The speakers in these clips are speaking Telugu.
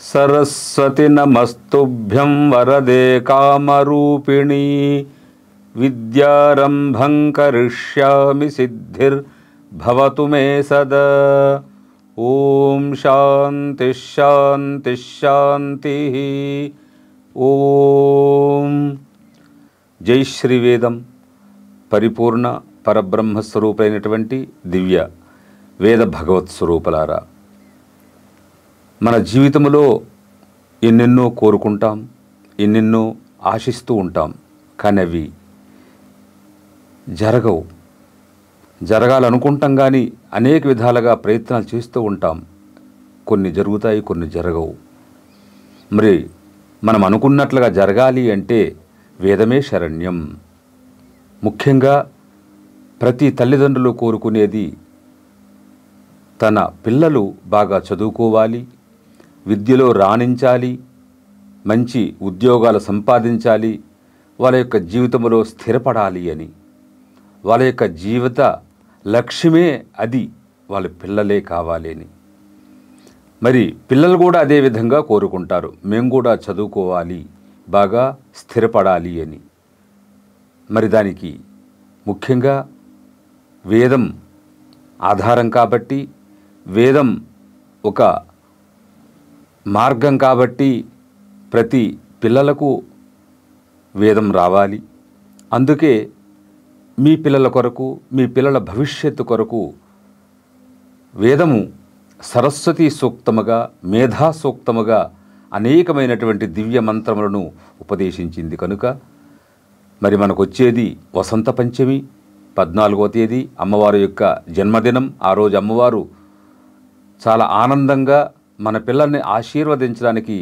सरस्वती नमस्तुभ्यं वरदे कामरूपिणी विद्यारंभं करिष्यामि सिद्धिर्भवतु मे सदा। ओम शांति शांति शांति। ओम जय श्री वेदम परिपूर्ण परब्रह्म स्वरूपैनటువంటి దివ్య వేద భగవత్ స్వరూపలారా, మన జీవితంలో ఎన్నెన్నో కోరుకుంటాం, ఎన్నెన్నో ఆశిస్తూ ఉంటాం, కానీ అవి జరగవు. జరగాలనుకుంటాం కానీ అనేక విధాలుగా ప్రయత్నాలు చేస్తూ ఉంటాం. కొన్ని జరుగుతాయి, కొన్ని జరగవు. మరి మనం అనుకున్నట్లుగా జరగాలి అంటే వేదమే శరణ్యం. ముఖ్యంగా ప్రతి తల్లిదండ్రులు కోరుకునేది తన పిల్లలు బాగా చదువుకోవాలి, విద్యలో రాణించాలి, మంచి ఉద్యోగాలు సంపాదించాలి, వాళ్ళ యొక్క జీవితంలో స్థిరపడాలి అని. వాళ్ళ యొక్క జీవిత లక్ష్యమే అది, వాళ్ళ పిల్లలే కావాలి అని. మరి పిల్లలు కూడా అదే విధంగా కోరుకుంటారు, మేము కూడా చదువుకోవాలి, బాగా స్థిరపడాలి అని. మరి దానికి ముఖ్యంగా వేదం ఆధారం కాబట్టి, వేదం ఒక మార్గం కాబట్టి ప్రతి పిల్లలకు వేదం రావాలి. అందుకే మీ పిల్లల కొరకు, మీ పిల్లల భవిష్యత్తు కొరకు వేదము సరస్వతి సూక్తముగా, మేధా సూక్తముగా అనేకమైనటువంటి దివ్య మంత్రములను ఉపదేశించింది. కనుక మరి మనకు వచ్చేది వసంత పంచమి, 14వ తేదీ అమ్మవారి యొక్క జన్మదినం. ఆ రోజు అమ్మవారు చాలా ఆనందంగా మన పిల్లల్ని ఆశీర్వదించడానికి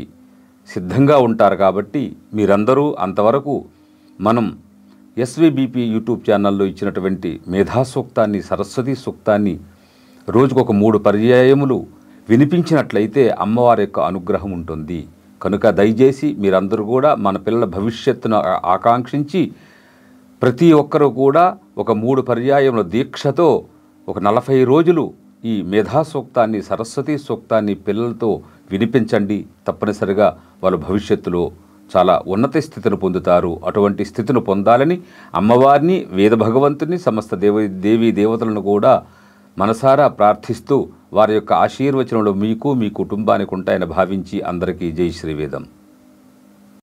సిద్ధంగా ఉంటారు. కాబట్టి మీరందరూ అంతవరకు మనం ఎస్విబిపి యూట్యూబ్ ఛానల్లో ఇచ్చినటువంటి మేధా సూక్తాన్ని, సరస్వతి సూక్తాన్ని రోజుకొక 3 పర్యాయములు వినిపించినట్లయితే అమ్మవారి యొక్క అనుగ్రహం ఉంటుంది. కనుక దయచేసి మీరందరూ కూడా మన పిల్లల భవిష్యత్తును ఆకాంక్షించి ప్రతి ఒక్కరూ కూడా ఒక 3 పర్యాయముల దీక్షతో ఒక 40 రోజులు ఈ మేధా సూక్తాన్ని, సరస్వతి సూక్తాన్ని పిల్లలతో వినిపించండి. తప్పనిసరిగా వాళ్ళ భవిష్యత్తులో చాలా ఉన్నత స్థితిని పొందుతారు. అటువంటి స్థితిని పొందాలని అమ్మవారిని, వేద భగవంతుని, సమస్త దేవీ దేవతలను కూడా మనసారా ప్రార్థిస్తూ వారి యొక్క ఆశీర్వచనలు మీకు, మీ కుటుంబానికి ఉంటాయని భావించి అందరికీ జై శ్రీవేదం.